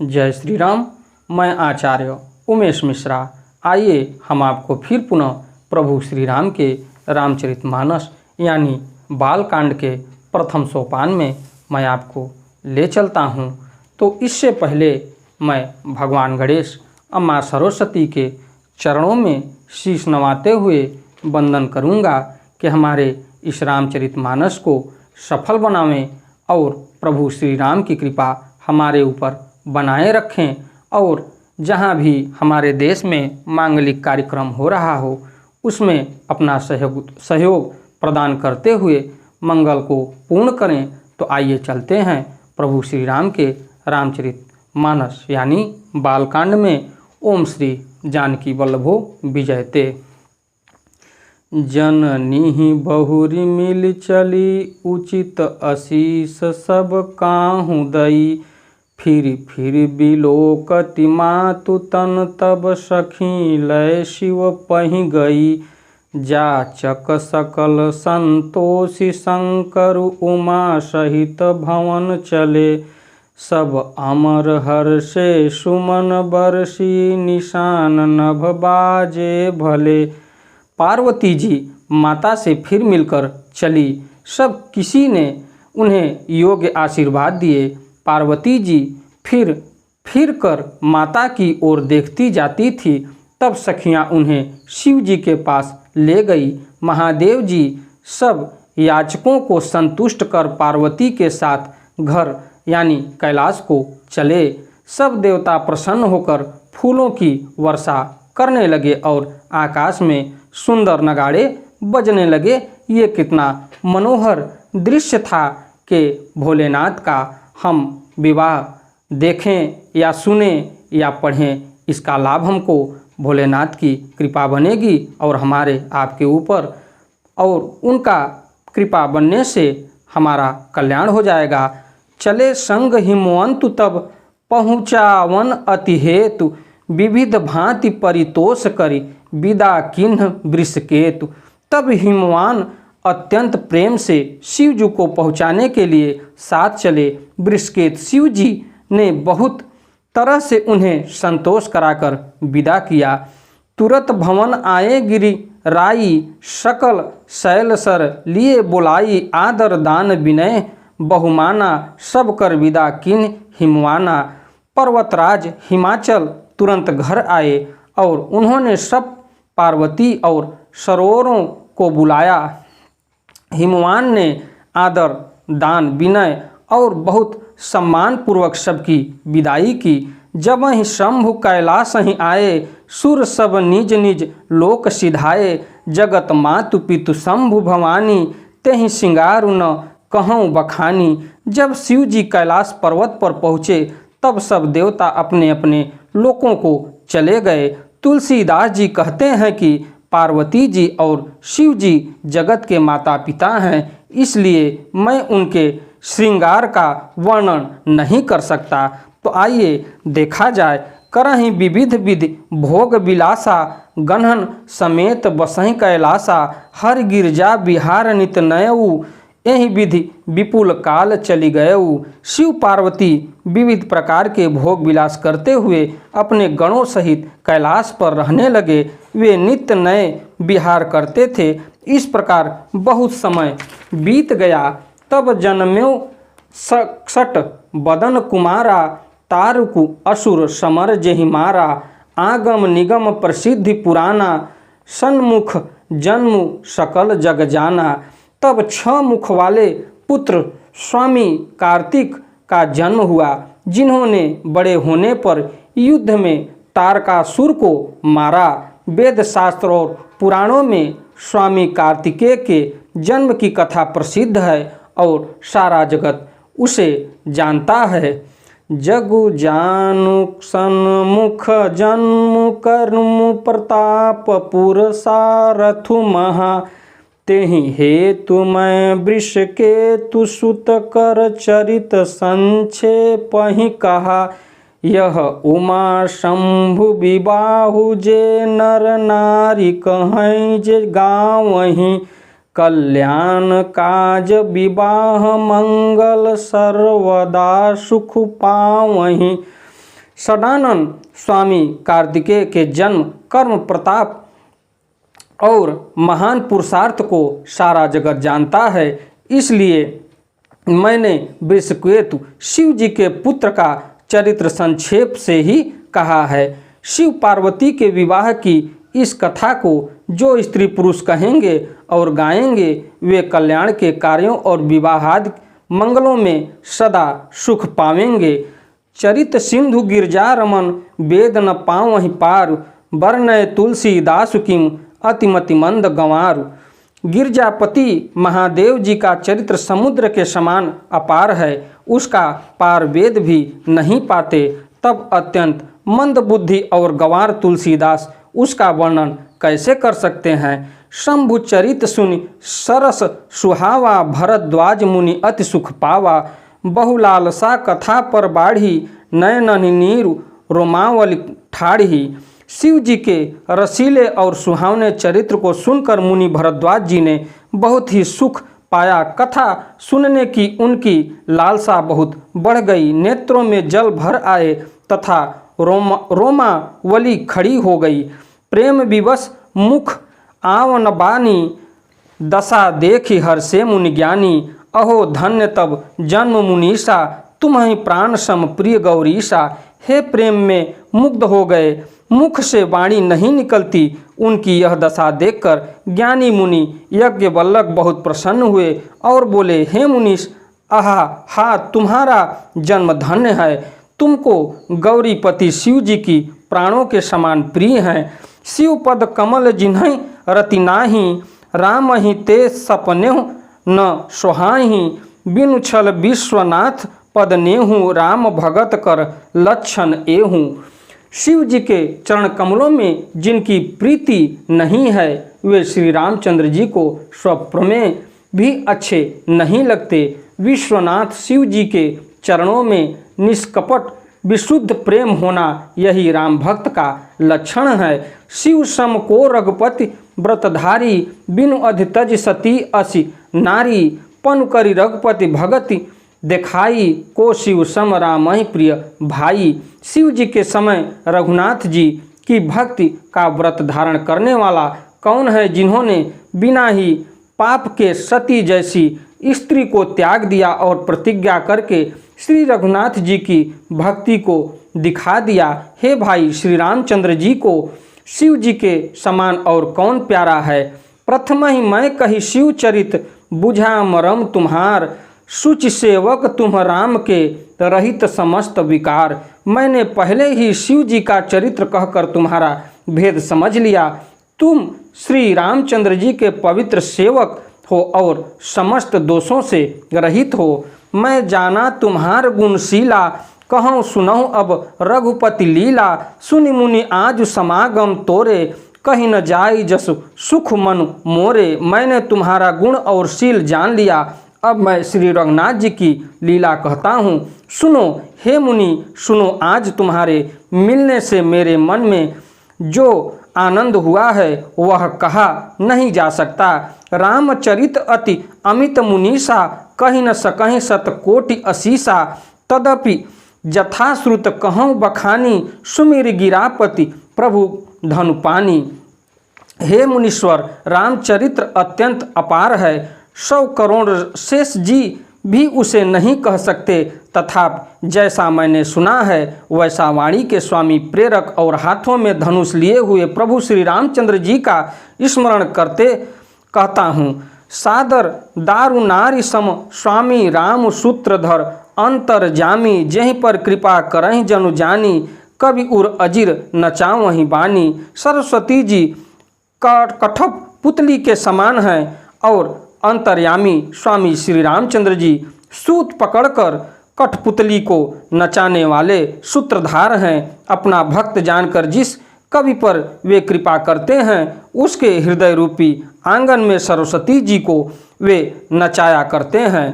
जय श्री राम। मैं आचार्य उमेश मिश्रा। आइए हम आपको फिर पुनः प्रभु श्री राम के रामचरितमानस यानी बालकांड के प्रथम सोपान में मैं आपको ले चलता हूँ। तो इससे पहले मैं भगवान गणेश, अम्मा सरस्वती के चरणों में शीश नवाते हुए वंदन करूँगा कि हमारे इस रामचरितमानस को सफल बनावें और प्रभु श्री राम की कृपा हमारे ऊपर बनाए रखें और जहाँ भी हमारे देश में मांगलिक कार्यक्रम हो रहा हो उसमें अपना सहयोग प्रदान करते हुए मंगल को पूर्ण करें। तो आइए चलते हैं प्रभु श्री राम के रामचरितमानस यानी बालकांड में। ओम श्री जानकी वल्लभो विजयते। जननी बहुरी मिल चली, उचित आशीष सब काहू दई। फिर बिलोकति मातु तन, तब सखी लय शिव पहि गई। जाचक सकल संतोषी, शंकर उमा सहित भवन चले। सब अमर हर्षे सुमन बरसी, निशान नभ बाजे भले। पार्वती जी माता से फिर मिलकर चली। सब किसी ने उन्हें योग्य आशीर्वाद दिए। पार्वती जी फिर कर माता की ओर देखती जाती थी। तब सखियां उन्हें शिव जी के पास ले गई। महादेव जी सब याचकों को संतुष्ट कर पार्वती के साथ घर यानी कैलाश को चले। सब देवता प्रसन्न होकर फूलों की वर्षा करने लगे और आकाश में सुंदर नगाड़े बजने लगे। ये कितना मनोहर दृश्य था कि भोलेनाथ का हम विवाह देखें या सुने या पढ़ें, इसका लाभ हमको भोलेनाथ की कृपा बनेगी और हमारे आपके ऊपर, और उनका कृपा बनने से हमारा कल्याण हो जाएगा। चले संग हिमवंतु, तब पहुँचा वन अति हेतु। विविध भांति परितोष करी, विदा किन्ह वृषकेतु। तब हिमवान अत्यंत प्रेम से शिव जी को पहुँचाने के लिए साथ चले। वृषकेत शिव जी ने बहुत तरह से उन्हें संतोष कराकर विदा किया। तुरत भवन आए गिरि राई, सकल शैलसर लिए बुलाई। आदर दान विनय बहुमाना, सब कर विदा किन्ह हिमवाना। पर्वतराज हिमाचल तुरंत घर आए और उन्होंने सब पार्वती और सरोवरों को बुलाया। हिमवान ने आदर दान विनय और बहुत सम्मान पूर्वक सबकी विदाई की। जब वहीं शंभु कैलाश ही आए, सुर सब निज निज लोक सिधाए। जगत मातु पितु शंभु भवानी, तेहि सिंगारु न कहूँ बखानी। जब शिव जी कैलाश पर्वत पर पहुँचे तब सब देवता अपने अपने लोकों को चले गए। तुलसीदास जी कहते हैं कि पार्वती जी और शिव जी जगत के माता पिता हैं, इसलिए मैं उनके श्रृंगार का वर्णन नहीं कर सकता। तो आइए देखा जाए। करहि विविध विधि भोग विलासा, गन्हन समेत बसहि कैलासा। हर गिरजा विहार नित नयऊ, यही विधि विपुल काल चली गयऊ। शिव पार्वती विविध प्रकार के भोग विलास करते हुए अपने गणों सहित कैलाश पर रहने लगे। वे नित्य नए विहार करते थे। इस प्रकार बहुत समय बीत गया। तब जन्म्यो सट बदन कुमारा, तारुकु असुर समर जेहि मारा। आगम निगम प्रसिद्धि पुराना, सन्मुख जन्म सकल जग जाना। तब 6 मुख वाले पुत्र स्वामी कार्तिक का जन्म हुआ, जिन्होंने बड़े होने पर युद्ध में तारकासुर को मारा। वेद शास्त्र और पुराणों में स्वामी कार्तिकेय के जन्म की कथा प्रसिद्ध है और सारा जगत उसे जानता है। जगु जानु सन्मुख जन्म कर्म प्रताप पुर सारथु महा। तेहि हेतु मैं वृषकेतु सुत कर चरित संक्षेप ही कहा। यह उमा शंभु विबाहु, जे नर नारी कहीं जे गावहीं। कल्याण काज विवाह मंगल, सर्वदा सुख पावहीं। सदानंद स्वामी कार्तिकेय के जन्म, कर्म, प्रताप और महान पुरुषार्थ को सारा जगत जानता है। इसलिए मैंने वृषकेतु शिव जी के पुत्र का चरित्र संक्षेप से ही कहा है। शिव पार्वती के विवाह की इस कथा को जो स्त्री पुरुष कहेंगे और गाएंगे वे कल्याण के कार्यों और विवाहादि मंगलों में सदा सुख पावेंगे। चरित सिंधु गिरजा रमन वेद न पावहि पारु, वर्णय तुलसीदास किम अतिमति मंद गंवारु। गिरजापति महादेव जी का चरित्र समुद्र के समान अपार है, उसका पार वेद भी नहीं पाते। तब अत्यंत मंद बुद्धि और गंवार तुलसीदास उसका वर्णन कैसे कर सकते हैं। शंभु चरित सुनि सरस सुहावा, भरद्वाज मुनि अति सुख पावा। बहुलालसा कथा पर बाढ़ी, नयन नीरु रोमावली ठाढ़ी। शिव जी के रसीले और सुहावने चरित्र को सुनकर मुनि भरद्वाज जी ने बहुत ही सुख पाया। कथा सुनने की उनकी लालसा बहुत बढ़ गई, नेत्रों में जल भर आए तथा रोमावली खड़ी हो गई। प्रेम विवश मुख आवन बानी, दशा देखी हर्षे मुनि ज्ञानी। अहो धन्य तब जन्म मुनीषा, तुम्हें प्राण सम प्रिय गौरीशा। हे प्रेम में मुग्ध हो गए, मुख से वाणी नहीं निकलती। उनकी यह दशा देखकर ज्ञानी मुनि यज्ञवल्लभ बहुत प्रसन्न हुए और बोले, हे मुनीश, आहा हा तुम्हारा जन्म धन्य है। तुमको गौरीपति शिव जी की प्राणों के समान प्रिय हैं। शिव पद कमल जिन्हें रति नाही, राम ही ते सपने न सोहाही। बिनु छल विश्वनाथ पद नेहूँ, राम भगत कर लक्षण एहूँ। शिव जी के चरण कमलों में जिनकी प्रीति नहीं है वे श्री रामचंद्र जी को स्वप्रमेय भी अच्छे नहीं लगते। विश्वनाथ शिव जी के चरणों में निष्कपट विशुद्ध प्रेम होना यही राम भक्त का लक्षण है। शिव सम को रघुपति व्रतधारी, बिनु अधितज सती असी नारी। पनु करी रघुपति भगति दिखाई, को शिव सम राम ही प्रिय भाई। शिव जी के समय रघुनाथ जी की भक्ति का व्रत धारण करने वाला कौन है, जिन्होंने बिना ही पाप के सती जैसी स्त्री को त्याग दिया और प्रतिज्ञा करके श्री रघुनाथ जी की भक्ति को दिखा दिया। हे भाई, श्री रामचंद्र जी को शिव जी के समान और कौन प्यारा है। प्रथम ही मैं कही शिव चरित, बुझा मरम तुम्हार। शुचि सेवक तुम राम के, रहित समस्त विकार। मैंने पहले ही शिव जी का चरित्र कहकर तुम्हारा भेद समझ लिया। तुम श्री रामचंद्र जी के पवित्र सेवक हो और समस्त दोषों से रहित हो। मैं जाना तुम्हार गुणशीला, कहूँ सुनहु अब रघुपति लीला। सुनि मुनि आज समागम तोरे, कहीं न जाई जस सुख मन मोरे। मैंने तुम्हारा गुण और शील जान लिया, अब मैं श्री रघुनाथ जी की लीला कहता हूँ। सुनो हे मुनि, सुनो आज तुम्हारे मिलने से मेरे मन में जो आनंद हुआ है वह कहा नहीं जा सकता। रामचरित अति अमित मुनीषा, कहीं न सकहीं शतकोटि असीसा। तदपि यथाश्रुत कहूँ बखानी, सुमिर गिरापति प्रभु धनुपानी। हे मुनीश्वर, रामचरित्र अत्यंत अपार है, 100 करोड़ शेष जी भी उसे नहीं कह सकते। तथापि जैसा मैंने सुना है वैसा वाणी के स्वामी प्रेरक और हाथों में धनुष लिए हुए प्रभु श्री रामचंद्र जी का स्मरण करते कहता हूँ। सादर दारु नारी सम स्वामी राम सूत्रधर, अंतर जामी जहीं पर कृपा करहीं जनु जानी। कवि उर अजीर नचाओ वहीं बानी। सरस्वती जी कठप पुतली के समान हैं और अंतर्यामी स्वामी श्री रामचंद्र जी सूत पकड़कर कठपुतली को नचाने वाले सूत्रधार हैं। अपना भक्त जानकर जिस कवि पर वे कृपा करते हैं उसके हृदय रूपी आंगन में सरस्वती जी को वे नचाया करते हैं।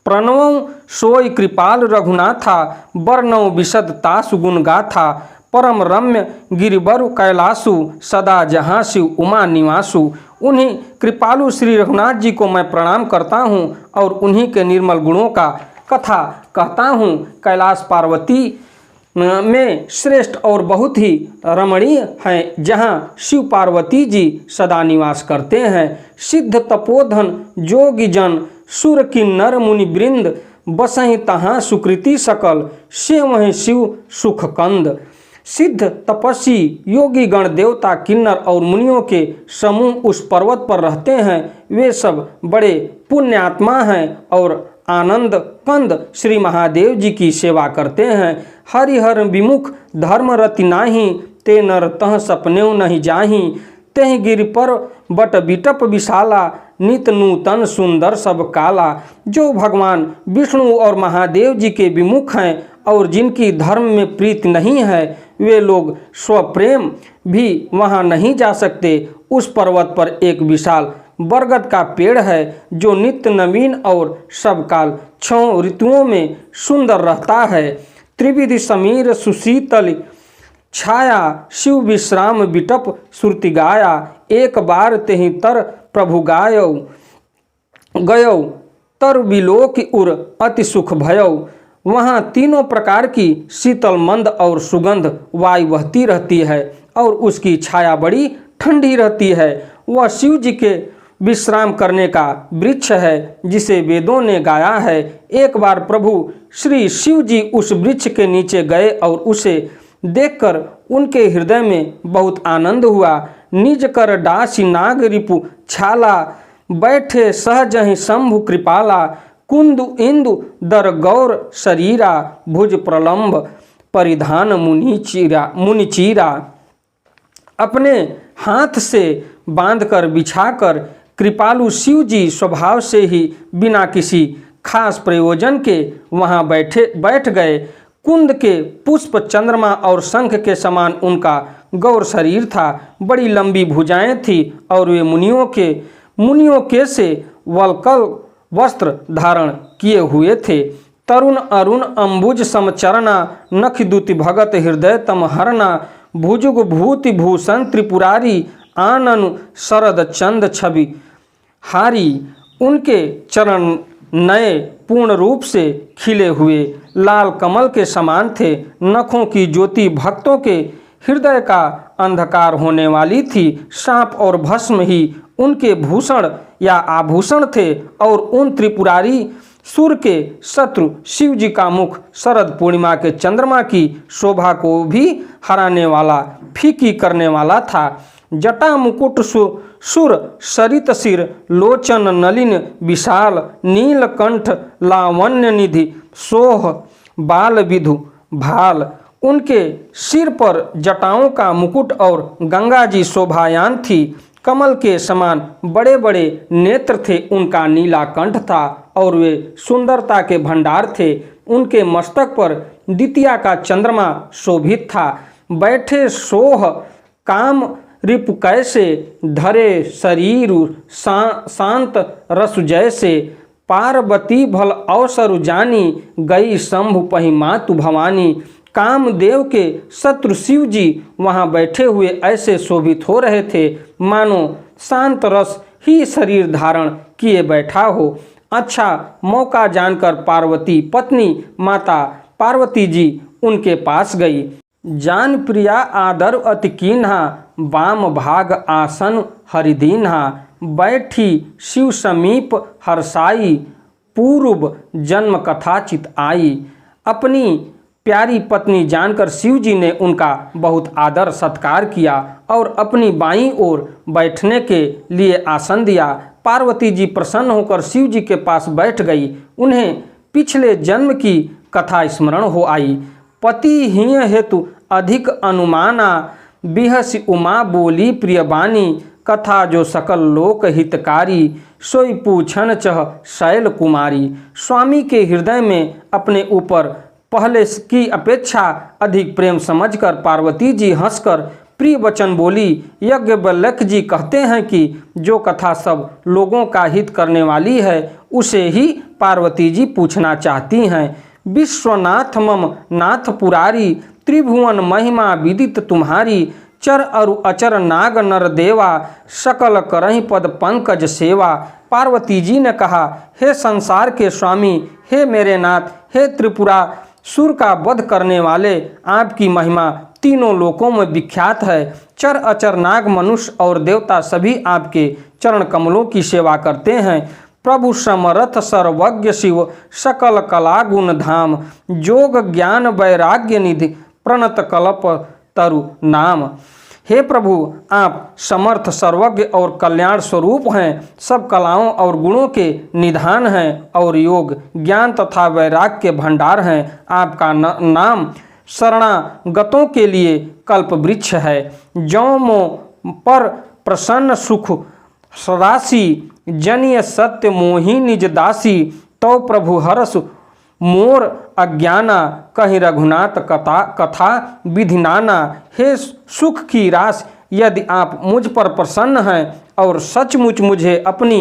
प्रणवं सोई कृपाल रघुनाथा, वर्णव विशद तासु गुण गाथा। परम रम्य गिरिवरु कैलासु, सदा जहाँ शिव उमा निवासु। उन्हीं कृपालु श्री रघुनाथ जी को मैं प्रणाम करता हूँ और उन्हीं के निर्मल गुणों का कथा कहता हूँ। कैलाश पार्वती में श्रेष्ठ और बहुत ही रमणीय हैं, जहाँ शिव पार्वती जी सदा निवास करते हैं। सिद्ध तपोधन जोगी जन सुर किन्नर मुनि वृंद बसहि तहाँ सुकृति सकल से वहीं शिव सुख कंद। सिद्ध तपस्वी योगी गण देवता किन्नर और मुनियों के समूह उस पर्वत पर रहते हैं। वे सब बड़े पुण्यात्मा हैं और आनंद कंद श्री महादेव जी की सेवा करते हैं। हरिहर विमुख धर्म रति नाही ते नर तह सपने नहीं जाही तेहि गिर पर बट बिटप विशाला नित नूतन सुंदर सब काला। जो भगवान विष्णु और महादेव जी के विमुख हैं और जिनकी धर्म में प्रीति नहीं है, वे लोग स्वप्रेम भी वहाँ नहीं जा सकते। उस पर्वत पर एक विशाल बरगद का पेड़ है जो नित्य नवीन और सब काल 6 ऋतुओं में सुंदर रहता है। त्रिविधि समीर सुशीतल छाया शिव विश्राम बिटप श्रुति गाया एक बार तेहि तर प्रभु गायो गयो तर विलोक उर अति सुख भयो। वहाँ तीनों प्रकार की शीतल मंद और सुगंध वायु बहती रहती है और उसकी छाया बड़ी ठंडी रहती है। वह शिव जी के विश्राम करने का वृक्ष है जिसे वेदों ने गाया है। एक बार प्रभु श्री शिव जी उस वृक्ष के नीचे गए और उसे देखकर उनके हृदय में बहुत आनंद हुआ। निज कर डासी नाग रिपु छाला बैठे सहज ही शंभु कृपाला कुंदु इंदु दर गौर शरीरा भुज प्रलंब परिधान मुनिचीरा। अपने हाथ से बांधकर बिछाकर कृपालु शिव जी स्वभाव से ही बिना किसी खास प्रयोजन के वहाँ बैठ गए। कुंद के पुष्प चंद्रमा और शंख के समान उनका गौर शरीर था। बड़ी लंबी भुजाएं थी और वे मुनियों के से वलकल वस्त्र धारण किए हुए थे। तरुण अरुण अंबुज समचरना नखदूति भगत हृदय तम हरना भुजुग भूति भूषण त्रिपुरारी आनन शरद चंद छवि हारी। उनके चरण नए पूर्ण रूप से खिले हुए लाल कमल के समान थे। नखों की ज्योति भक्तों के हृदय का अंधकार होने वाली थी। सांप और भस्म ही उनके भूषण या आभूषण थे और उन त्रिपुरारी सूर्य के शत्रु शिव जी का मुख शरद पूर्णिमा के चंद्रमा की शोभा को भी हराने वाला फीकी करने वाला था। जटा मुकुट सुर सरित सिर लोचन नलिन विशाल नीलकंठ लावण्य निधि सोह बाल विधु भाल। उनके सिर पर जटाओं का मुकुट और गंगा जी शोभायान थी। कमल के समान बड़े बड़े नेत्र थे। उनका नीला कंठ था और वे सुंदरता के भंडार थे। उनके मस्तक पर द्वितीया का चंद्रमा शोभित था। बैठे सोह काम रिपु कैसे धरे शरीर शांत रस जैसे पार्वती भल अवसर जानी गई शंभु पहि मातु भवानी। कामदेव के शत्रु शिव जी वहाँ बैठे हुए ऐसे शोभित हो रहे थे मानो शांत रस ही शरीर धारण किए बैठा हो। अच्छा मौका जानकर पार्वती पत्नी माता पार्वती जी उनके पास गई। जान प्रिया आदर अति कीन्हा वाम भाग आसन हरिदीन्हा बैठी शिव समीप हर्षाई पूर्व जन्म कथा चित आई। अपनी प्यारी पत्नी जानकर शिव जी ने उनका बहुत आदर सत्कार किया और अपनी बाईं ओर बैठने के लिए आसन दिया। पार्वती जी प्रसन्न होकर शिव जी के पास बैठ गई। उन्हें पिछले जन्म की कथा स्मरण हो आई। पति ही हेतु अधिक अनुमाना बिहसी उमा बोली प्रियबानी कथा जो सकल लोक हितकारी सोई पूछन चह शैल कुमारी। स्वामी के हृदय में अपने ऊपर पहले की अपेक्षा अधिक प्रेम समझकर पार्वती जी हंसकर प्रिय वचन बोली। यज्ञवल्क्य जी कहते हैं कि जो कथा सब लोगों का हित करने वाली है उसे ही पार्वती जी पूछना चाहती हैं। विश्वनाथ मम नाथ पुरारी त्रिभुवन महिमा विदित तुम्हारी चर अरु अचर नाग नर देवा सकल करहि पद पंकज सेवा। पार्वती जी ने कहा, हे संसार के स्वामी, हे मेरे नाथ, हे त्रिपुरा सुर का वध करने वाले आपकी महिमा तीनों लोकों में विख्यात है। चर अचर नाग मनुष्य और देवता सभी आपके चरण कमलों की सेवा करते हैं। प्रभु समरथ सर्वज्ञ शिव सकल कला गुण धाम, जोग ज्ञान वैराग्य निधि प्रणत कल्प तरु नाम। हे प्रभु, आप समर्थ सर्वज्ञ और कल्याण स्वरूप हैं, सब कलाओं और गुणों के निधान हैं और योग ज्ञान तथा वैराग्य के भंडार हैं। आपका नाम शरणागतों के लिए कल्प वृक्ष है। जौ मो पर प्रसन्न सुख राशि, जनिय सत्य मोहि निज दासी, तो प्रभु हरस मोर अज्ञाना, कहीं रघुनाथ कथा विधि नाना। हे सुख की रास, यदि आप मुझ पर प्रसन्न हैं और सचमुच मुझे अपनी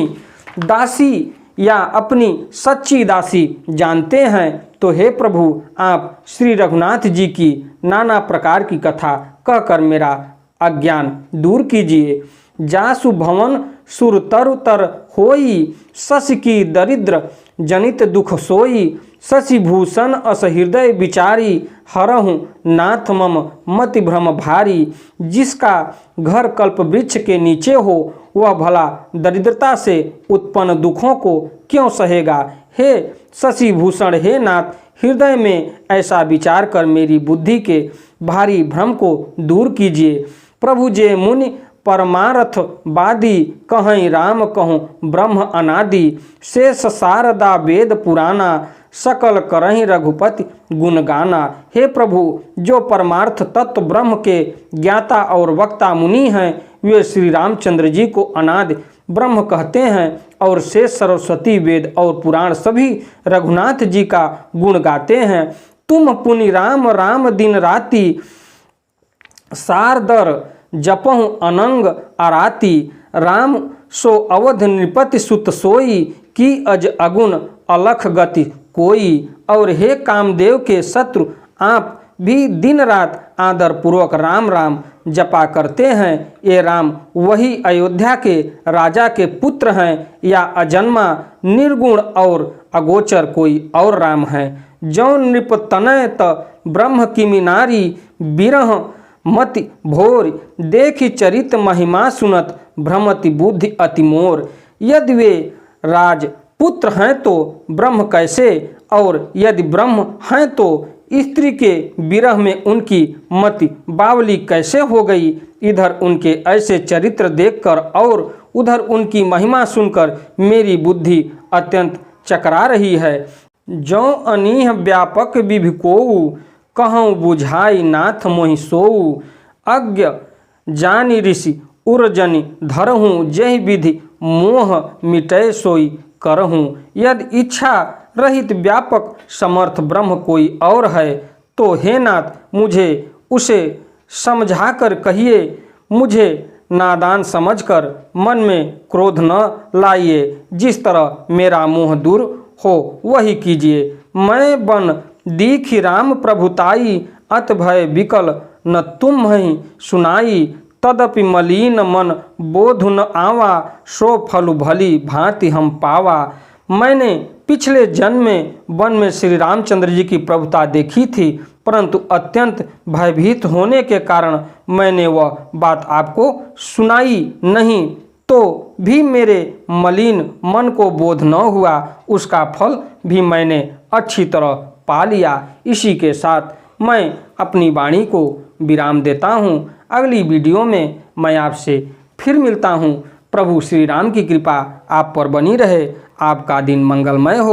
दासी या अपनी सच्ची दासी जानते हैं, तो हे प्रभु, आप श्री रघुनाथ जी की नाना प्रकार की कथा कहकर मेरा अज्ञान दूर कीजिए। जासु भवन सुर तरु तर होई, शशि की दरिद्र जनित दुख सोई, शशि भूषण अस हृदय विचारी, हरहु नाथ मम मति भ्रम भारी। जिसका घर कल्प वृक्ष के नीचे हो, वह भला दरिद्रता से उत्पन्न दुखों को क्यों सहेगा। हे शशि भूषण, हे नाथ, हृदय में ऐसा विचार कर मेरी बुद्धि के भारी भ्रम को दूर कीजिए। प्रभु जे मुनि परमारथ वादी, कहीं राम कहूँ ब्रह्म अनादि, शेष शारदा वेद पुराना, सकल करहीं रघुपति गुण गाना। हे प्रभु, जो परमार्थ तत्व ब्रह्म के ज्ञाता और वक्ता मुनि हैं, वे श्री रामचंद्र जी को अनादि ब्रह्म कहते हैं और शेष सरस्वती वेद और पुराण सभी रघुनाथ जी का गुण गाते हैं। तुम पुनि राम राम दिन राति, सारदर जपहु अनंग आराती, राम सो अवध नृपति सुत सोई, की अज अगुण अलख गति कोई। और हे कामदेव के शत्रु, आप भी दिन रात आदर पूर्वक राम राम जपा करते हैं। ये राम वही अयोध्या के राजा के पुत्र हैं या अजन्मा निर्गुण और अगोचर कोई और राम हैं। जौ नृप तनय त ब्रह्म किमि नारी, बिरह मति भोर, देखि चरित महिमा सुनत, भ्रमति बुद्धि अति मोर। यदि वे राजपुत्र हैं तो ब्रह्म कैसे, और यदि ब्रह्म हैं तो स्त्री के विरह में उनकी मति बावली कैसे हो गई। इधर उनके ऐसे चरित्र देखकर और उधर उनकी महिमा सुनकर मेरी बुद्धि अत्यंत चकरा रही है। जौ अनीह व्यापक विभिकोऊ, कहूँ बुझाई नाथ मोहि सोऊ, अज्ञ जानी ऋषि उर्जनि धरहूँ, जहि विधि मोह मिटय सोई करहूँ। यदि इच्छा रहित व्यापक समर्थ ब्रह्म कोई और है, तो हे नाथ, मुझे उसे समझाकर कहिए। मुझे नादान समझकर मन में क्रोध न लाइए। जिस तरह मेरा मोह दूर हो वही कीजिए। मैं बन दीखि राम प्रभुताई, अत भय विकल न तुम ही सुनाई। तदपि मलिन मन बोध न आवा, सो फलु भली भांति हम पावा। मैंने पिछले जन्म में वन में श्री रामचंद्र जी की प्रभुता देखी थी, परंतु अत्यंत भयभीत होने के कारण मैंने वह बात आपको सुनाई नहीं, तो भी मेरे मलिन मन को बोध न हुआ। उसका फल भी मैंने अच्छी तरह पा लिया। इसी के साथ मैं अपनी वाणी को विराम देता हूँ। अगली वीडियो में मैं आपसे फिर मिलता हूँ। प्रभु श्री राम की कृपा आप पर बनी रहे। आपका दिन मंगलमय हो।